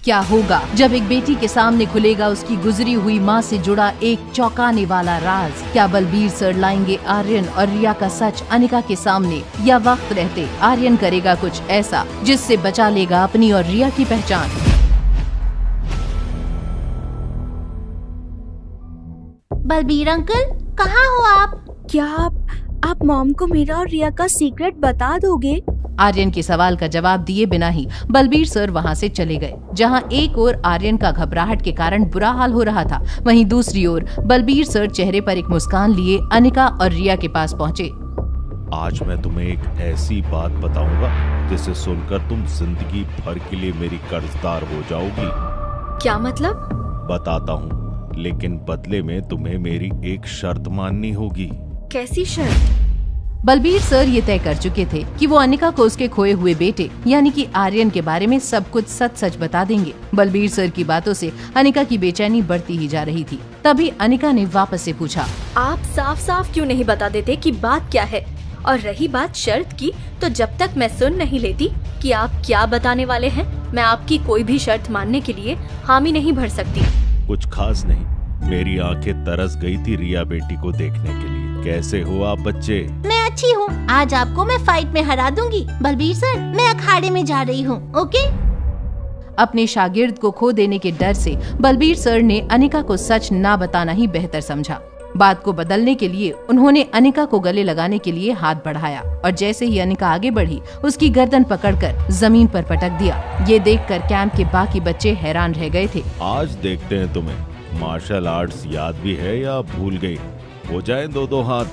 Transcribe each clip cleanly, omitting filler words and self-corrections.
क्या होगा जब एक बेटी के सामने खुलेगा उसकी गुजरी हुई माँ से जुड़ा एक चौंकाने वाला राज? क्या बलबीर सर लाएंगे आर्यन और रिया का सच अनिका के सामने, या वक्त रहते आर्यन करेगा कुछ ऐसा जिससे बचा लेगा अपनी और रिया की पहचान? बलबीर अंकल, कहाँ हो आप? क्या आप मॉम को मेरा और रिया का सीक्रेट बता दोगे? आर्यन के सवाल का जवाब दिए बिना ही बलबीर सर वहां से चले गए। जहां एक ओर आर्यन का घबराहट के कारण बुरा हाल हो रहा था, वहीं दूसरी ओर बलबीर सर चेहरे पर एक मुस्कान लिए अनिका और रिया के पास पहुंचे। आज मैं तुम्हें एक ऐसी बात बताऊंगा जिसे सुनकर तुम जिंदगी भर के लिए मेरी कर्जदार हो जाओगी। क्या मतलब? बताता हूँ, लेकिन बदले में तुम्हें मेरी एक शर्त माननी होगी। कैसी शर्त? बलबीर सर ये तय कर चुके थे कि वो अनिका को उसके खोए हुए बेटे यानी कि आर्यन के बारे में सब कुछ सच सच बता देंगे। बलबीर सर की बातों से अनिका की बेचैनी बढ़ती ही जा रही थी। तभी अनिका ने वापस से पूछा, आप साफ साफ क्यों नहीं बता देते कि बात क्या है? और रही बात शर्त की, तो जब तक मैं सुन नहीं लेती कि आप क्या बताने वाले हैं, मैं आपकी कोई भी शर्त मानने के लिए हामी नहीं भर सकती। कुछ खास नहीं, मेरी आंखें तरस गई थी रिया बेटी को देखने के लिए। कैसे हो आप बच्चे? मैं अच्छी हूँ। आज आपको मैं फाइट में हरा दूंगी। बलबीर सर, मैं अखाड़े में जा रही हूँ, ओके? अपने शागिर्द को खो देने के डर से बलबीर सर ने अनिका को सच ना बताना ही बेहतर समझा। बात को बदलने के लिए उन्होंने अनिका को गले लगाने के लिए हाथ बढ़ाया और जैसे ही अनिका आगे बढ़ी, उसकी गर्दन पकड़कर जमीन पर पटक दिया। ये देखकर कैंप के बाकी बच्चे हैरान रह गए थे। आज देखते हैं तुम्हें मार्शल आर्ट्स याद भी है या भूल गई। हो जाए दो दो हाथ।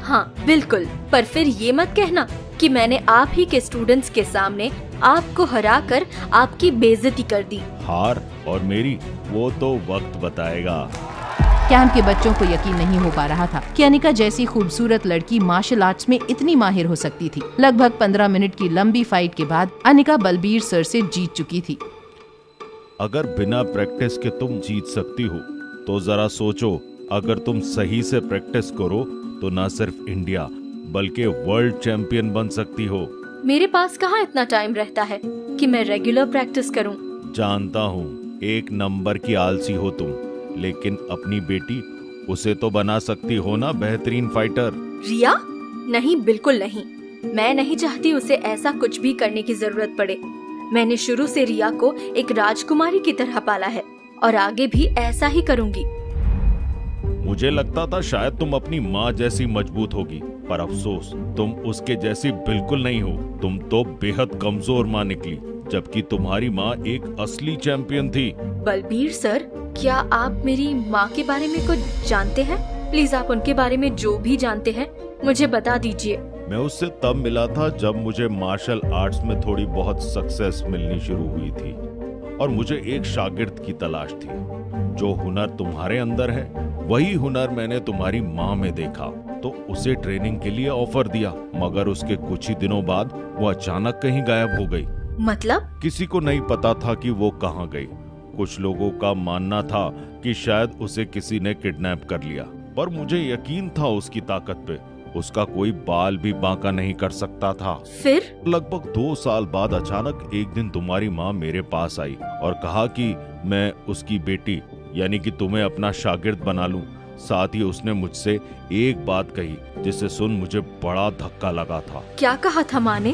हाँ बिल्कुल, पर फिर ये मत कहना कि मैंने आप ही के स्टूडेंट्स के सामने आपको हरा कर आपकी बेइज्जती कर दी। हार और मेरी वो तो वक्त बताएगा। कैंप के बच्चों को यकीन नहीं हो पा रहा था कि अनिका जैसी खूबसूरत लड़की मार्शल आर्ट्स में इतनी माहिर हो सकती थी। लगभग 15 मिनट की लंबी फाइट के बाद अनिका बलबीर सर से जीत चुकी थी। अगर बिना प्रैक्टिस के तुम जीत सकती हो तो जरा सोचो, अगर तुम सही से प्रैक्टिस करो तो न सिर्फ इंडिया बल्कि वर्ल्ड चैंपियन बन सकती हो। मेरे पास कहाँ इतना टाइम रहता है कि मैं रेगुलर प्रैक्टिस करूं। जानता हूँ एक नंबर की आलसी हो तुम, लेकिन अपनी बेटी उसे तो बना सकती हो ना बेहतरीन फाइटर। रिया? नहीं, बिल्कुल नहीं। मैं नहीं चाहती उसे ऐसा कुछ भी करने की जरूरत पड़े। मैंने शुरू से रिया को एक राजकुमारी की तरह पाला है और आगे भी ऐसा ही करूंगी। मुझे लगता था शायद तुम अपनी माँ जैसी मजबूत होगी, पर अफसोस तुम उसके जैसी बिल्कुल नहीं हो। तुम तो बेहद कमजोर माँ निकली, जबकि तुम्हारी माँ एक असली चैंपियन थी। बलबीर सर, क्या आप मेरी माँ के बारे में कुछ जानते हैं? प्लीज आप उनके बारे में जो भी जानते हैं मुझे बता दीजिए। मैं उससे तब मिला था जब मुझे मार्शल आर्ट्स में थोड़ी बहुत सक्सेस मिलनी शुरू हुई थी और मुझे एक शागिर्द की तलाश थी। जो हुनर तुम्हारे अंदर है वही हुनर मैंने तुम्हारी माँ में देखा, तो उसे ट्रेनिंग के लिए ऑफर दिया, मगर उसके कुछ ही दिनों बाद वो अचानक कहीं गायब हो गई। मतलब? किसी को नहीं पता था कि वो कहाँ गई। कुछ लोगों का मानना था कि शायद उसे किसी ने किडनैप कर लिया, पर मुझे यकीन था उसकी ताकत पे। उसका कोई बाल भी बांका नहीं कर सकता था। फिर लगभग 2 साल बाद अचानक एक दिन तुम्हारी माँ मेरे पास आई और कहा कि मैं उसकी बेटी यानी कि तुम्हें अपना शागिर्द बना लूं। साथ ही उसने मुझसे एक बात कही जिसे सुन मुझे बड़ा धक्का लगा था। क्या कहा था माँ ने?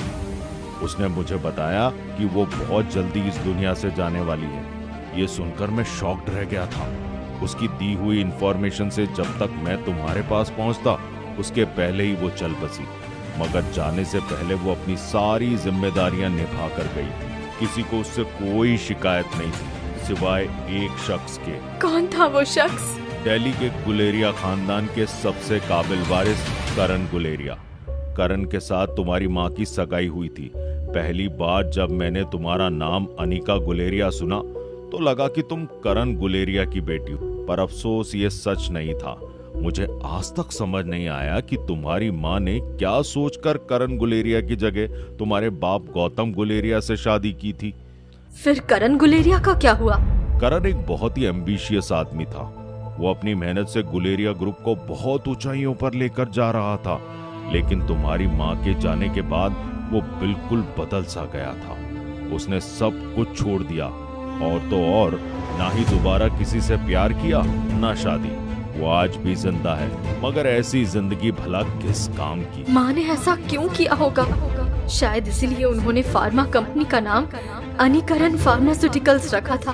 उसने मुझे बताया कि वो बहुत जल्दी इस दुनिया से जाने वाली है। ये सुनकर मैं शॉक्ड रह गया था। उसकी दी हुई इंफॉर्मेशन से जब तक मैं तुम्हारे पास पहुंचता उसके पहले ही वो चल बसी, मगर जाने से पहले वो अपनी सारी जिम्मेदारियां निभा कर गई थी। किसी को उससे कोई शिकायत नहीं थी सिवाय एक शख्स के। कौन था वो शख्स? दिल्ली के गुलेरिया खानदान के सबसे काबिल वारिस करण गुलेरिया। करण के साथ तुम्हारी माँ की सगाई हुई थी। पहली बार जब मैंने तुम्हारा नाम अनिका गुलेरिया सुना तो लगा कि तुम करण गुलेरिया की बेटी हो, पर अफसोस ये सच नहीं था। मुझे आज तक समझ नहीं आया कि तुम्हारी माँ ने क्या सोचकर करण गुलेरिया की जगह तुम्हारे बाप गौतम गुलेरिया से शादी की थी। फिर करण गुलेरिया का क्या हुआ? करण एक बहुत ही एम्बिशियस आदमी था। वो अपनी मेहनत से गुलेरिया ग्रुप को बहुत ऊंचाइयों पर लेकर जा रहा था, लेकिन तुम्हारी माँ के जाने के बाद वो बिल्कुल बदल सा गया था। उसने सब कुछ छोड़ दिया और तो और ना ही दोबारा किसी से प्यार किया, ना शादी। वो आज भी जिंदा है, मगर ऐसी जिंदगी भला किस काम की। माँ ने ऐसा क्यों किया होगा? शायद इसीलिए उन्होंने फार्मा कंपनी का नाम अनिकरण फार्मास्यूटिकल्स रखा था,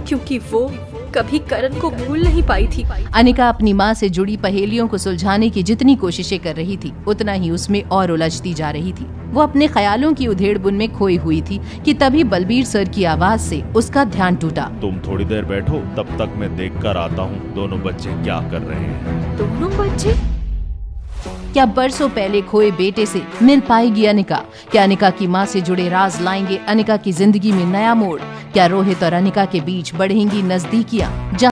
क्योंकि वो कभी करण को भूल नहीं पाई थी। अनिका अपनी माँ से जुड़ी पहेलियों को सुलझाने की जितनी कोशिशें कर रही थी, उतना ही उसमें और उलझती जा रही थी। वो अपने ख्यालों की उधेड़-बुन में खोई हुई थी कि तभी बलबीर सर की आवाज से उसका ध्यान टूटा। तुम थोड़ी देर बैठो, तब तक मैं देख कर आता हूँ दोनों बच्चे क्या कर रहे हैं। दोनों बच्चे? क्या बरसों पहले खोए बेटे से मिल पाएगी अनिका? क्या अनिका की माँ से जुड़े राज लाएंगे अनिका की जिंदगी में नया मोड़? क्या रोहित और अनिका के बीच बढ़ेंगी नजदीकियां?